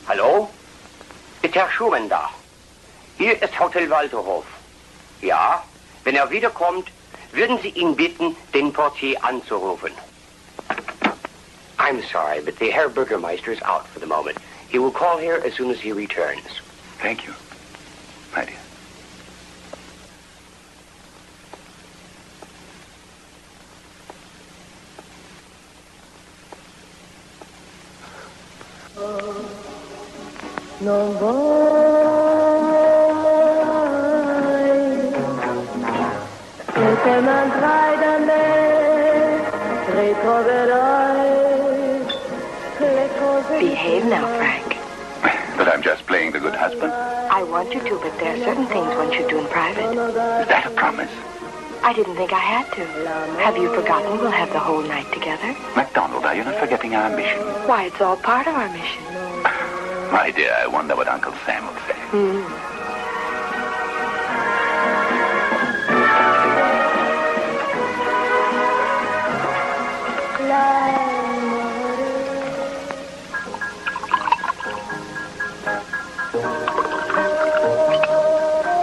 Hallo? Ist Herr Schumann da? Hier ist Hotel Walterhof. Ja, wenn er wiederkommt, würden Sie ihn bitten, den Portier anzurufen. I'm sorry, but the Herr Bürgermeister is out for the moment. He will call here as soon as he returns. Thank you, my dear. Non vuoi che te mantrai da me, ritroverai le cose. Behave now, Frank. But I'm just playing the good husband. I want you to, but there are certain things one should do in private. Is that a promise? I didn't think I had to. Have you forgotten we'll have the whole night together? MacDonald, are you not forgetting our mission? Why, it's all part of our mission. My dear, I wonder what Uncle Sam will say.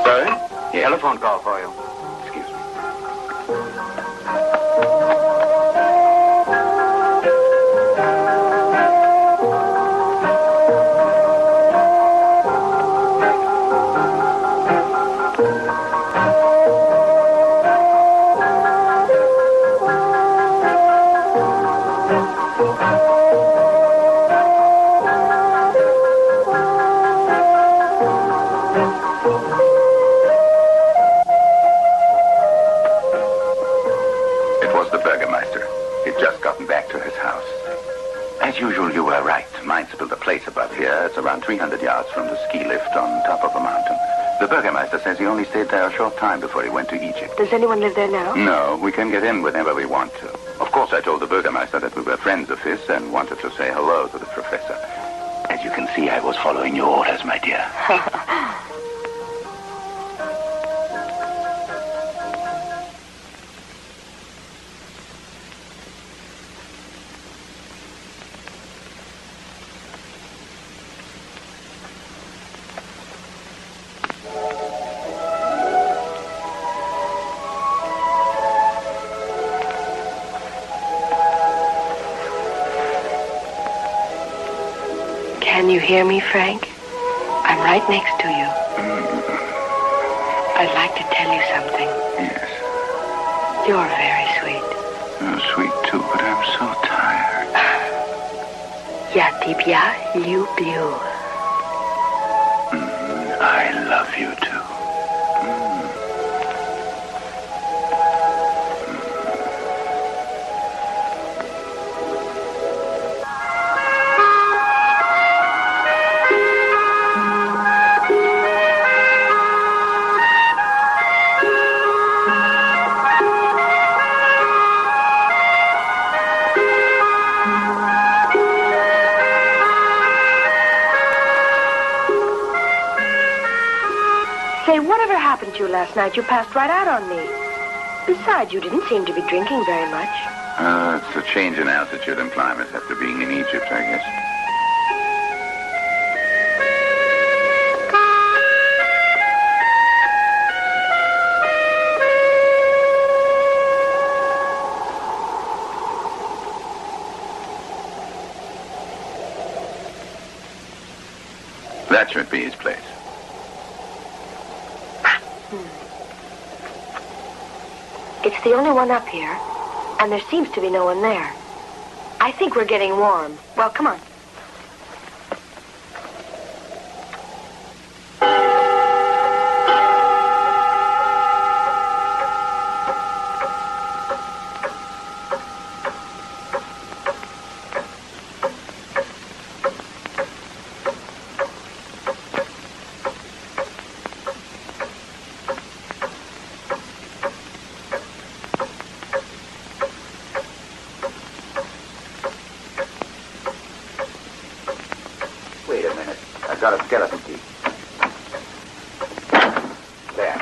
Sorry? Telephone call for you. Excuse me. As usual, you were right. Mainz built a place above here. It's around 300 yards from the ski lift on top of a mountain. The Burgermeister says he only stayed there a short time before he went to Egypt. Does anyone live there now? No, we can get in whenever we want to. Of course, I told the Burgermeister that we were friends of his and wanted to say hello to the professor. As you can see, I was following your orders, my dear. Can you hear me, Frank? I'm right next to you. I'd like to tell you something. Yes. You're very sweet. You're sweet, too, but I'm so tired. Я тебя люблю. I love you, too. Say, whatever happened to you last night? You passed right out on me. Besides, you didn't seem to be drinking very much. It's the change in altitude and climate after being in Egypt, I guess. That should be his place. It's the only one up here, and there seems to be no one there. I think we're getting warm. Well, come on. I've got a skeleton key. There.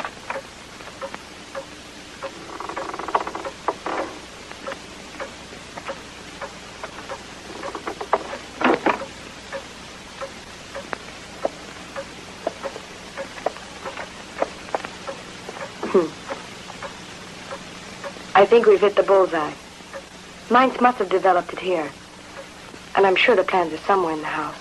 I think we've hit the bullseye. Mainz must have developed it here. And I'm sure the plans are somewhere in the house.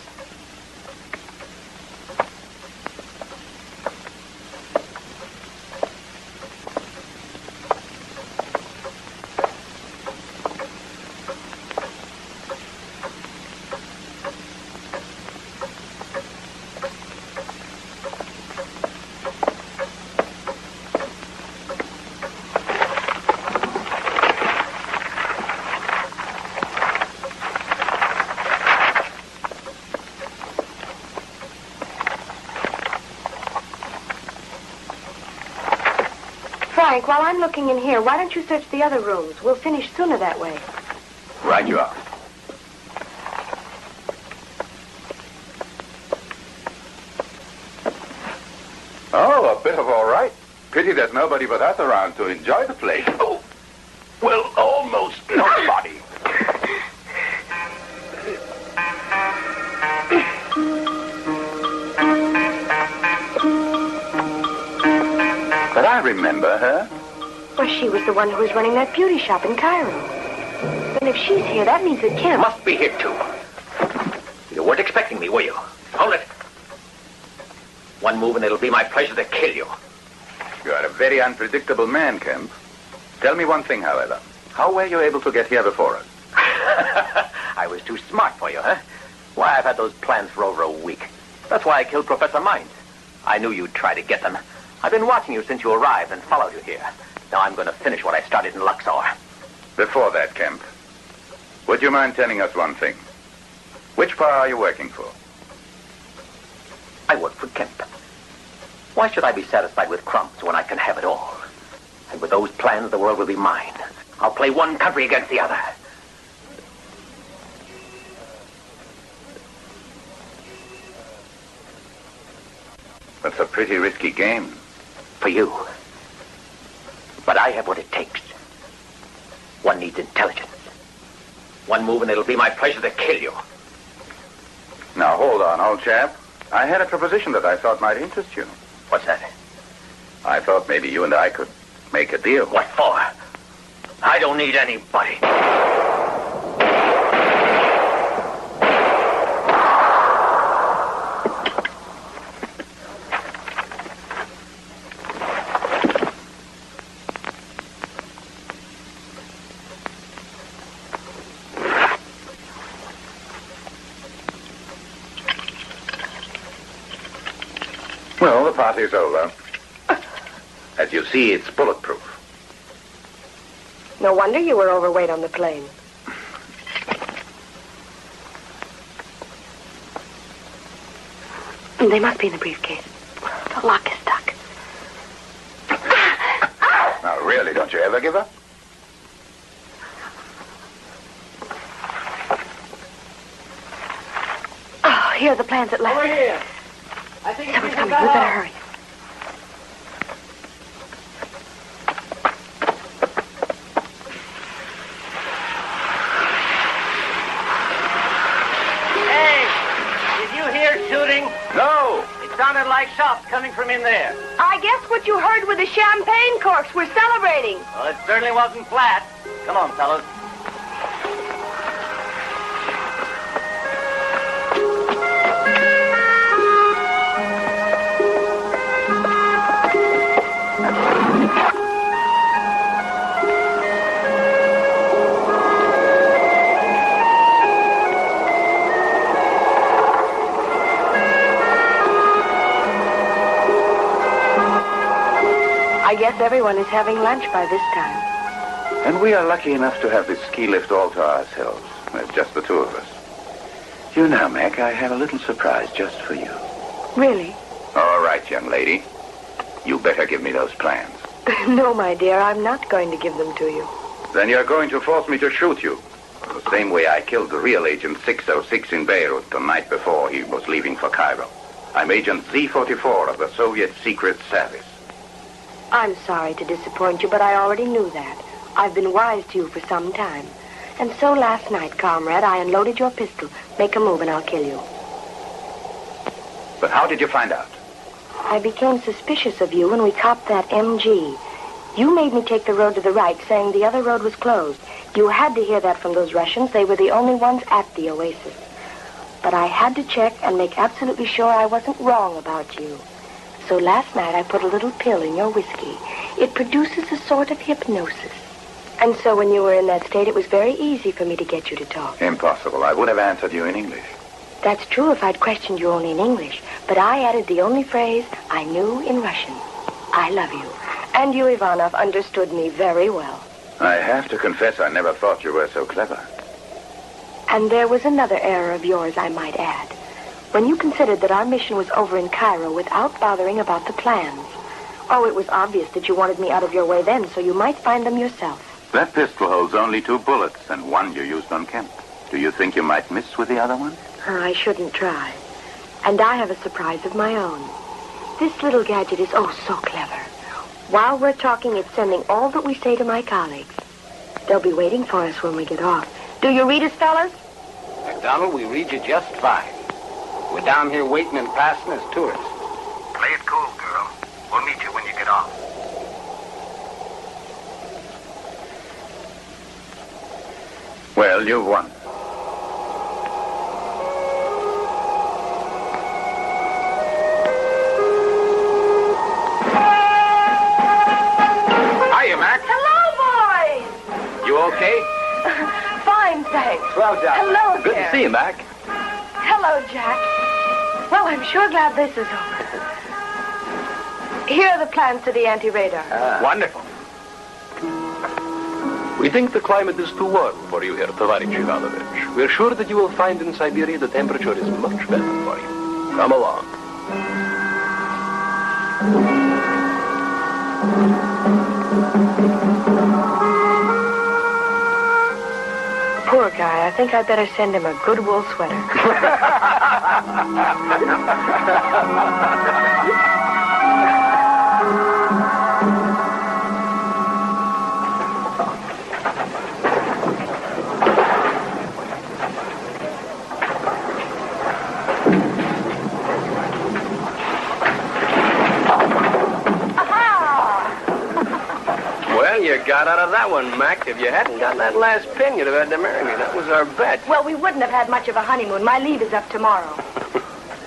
Frank, while I'm looking in here, why don't you search the other rooms? We'll finish sooner that way. Right you are. Oh, a bit of all right. Pity there's nobody but us around to enjoy the place. Oh, well, almost nobody. But I remember her. Well, she was the one who was running that beauty shop in Cairo. And if she's here, that means that Kim... Must be here, too. You weren't expecting me, were you? Hold it. One move and it'll be my pleasure to kill you. You are a very unpredictable man, Kemp. Tell me one thing, however. How were you able to get here before us? I was too smart for you, huh? Why, I've had those plans for over a week. That's why I killed Professor Mainz. I knew you'd try to get them. I've been watching you since you arrived and followed you here. Now I'm going to finish what I started in Luxor. Before that, Kemp, would you mind telling us one thing? Which power are you working for? I work for Kemp. Why should I be satisfied with crumbs when I can have it all? And with those plans, the world will be mine. I'll play one country against the other. That's a pretty risky game. For you. But I have what it takes. One needs intelligence. One move and it'll be my pleasure to kill you. Now, hold on, old chap. I had a proposition that I thought might interest you. What's that? I thought maybe you and I could make a deal. What for? I don't need anybody. Well, the party's over. As you see, it's bulletproof. No wonder you were overweight on the plane. They must be in the briefcase. The lock is stuck. Now, really, don't you ever give up? Oh, here are the plans at last. Over here. I think Someone's coming. We better hurry. No! It sounded like shots coming from in there. I guess what you heard were the champagne corks. We're celebrating. Well, it certainly wasn't flat. Come on, fellas. I guess everyone is having lunch by this time. And we are lucky enough to have this ski lift all to ourselves. There's just the two of us. You know, Mac, I have a little surprise just for you. Really? All right, young lady. You better give me those plans. No, my dear, I'm not going to give them to you. Then you're going to force me to shoot you. The same way I killed the real Agent 606 in Beirut the night before he was leaving for Cairo. I'm Agent Z44 of the Soviet Secret Service. I'm sorry to disappoint you, but I already knew that. I've been wise to you for some time. And so last night, comrade, I unloaded your pistol. Make a move and I'll kill you. But how did you find out? I became suspicious of you when we copped that MG. You made me take the road to the right, saying the other road was closed. You had to hear that from those Russians. They were the only ones at the oasis. But I had to check and make absolutely sure I wasn't wrong about you. So last night I put a little pill in your whiskey. It produces a sort of hypnosis. And so when you were in that state, it was very easy for me to get you to talk. Impossible. I would have answered you in English. That's true if I'd questioned you only in English. But I added the only phrase I knew in Russian. I love you. And you, Ivanov, understood me very well. I have to confess I never thought you were so clever. And there was another error of yours, I might add. When you considered that our mission was over in Cairo without bothering about the plans. Oh, it was obvious that you wanted me out of your way then, so you might find them yourself. That pistol holds only 2 bullets, and one you used on Kemp. Do you think you might miss with the other one? I shouldn't try. And I have a surprise of my own. This little gadget is oh so clever. While we're talking, it's sending all that we say to my colleagues. They'll be waiting for us when we get off. Do you read us, fellas? MacDonald, we read you just fine. We're down here waiting and passing as tourists. Play it cool, girl. We'll meet you when you get off. Well, you've won. Hiya, Mac. Hello, boys! You okay? Fine, thanks. Well done. Hello, Good there. to see you, Mac. Hello, Jack. Well, I'm sure glad this is over. Here are the plans to the anti-radar. Wonderful. We think the climate is too warm for you here, Tavarish Ivanovich. We're sure that you will find in Siberia the temperature is much better for you. Come along. Poor guy. I think I'd better send him a good wool sweater. Well, you got out of that one, Mac. If you hadn't gotten that last pin, you'd have had to marry me. That was our bet. Well, we wouldn't have had much of a honeymoon. My leave is up tomorrow.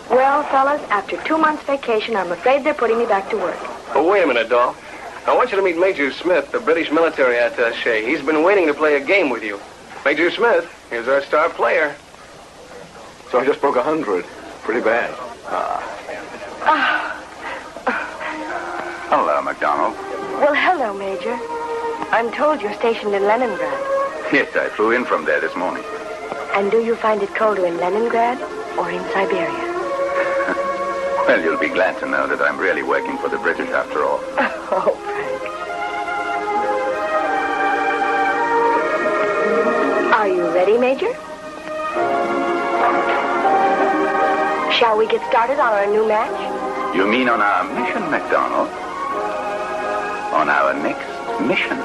Well, fellas, after 2 months' vacation, I'm afraid they're putting me back to work. Oh, wait a minute, doll. I want you to meet Major Smith, the British military attaché. He's been waiting to play a game with you. Major Smith, here's our star player. So I just broke 100. Pretty bad. Hello, MacDonald. Well, hello, Major. I'm told you're stationed in Leningrad. Yes, I flew in from there this morning. And do you find it colder in Leningrad or in Siberia? Well, you'll be glad to know that I'm really working for the British after all. Oh, Frank. Are you ready, Major? Shall we get started on our new match? You mean on our mission, MacDonald? On our next mission?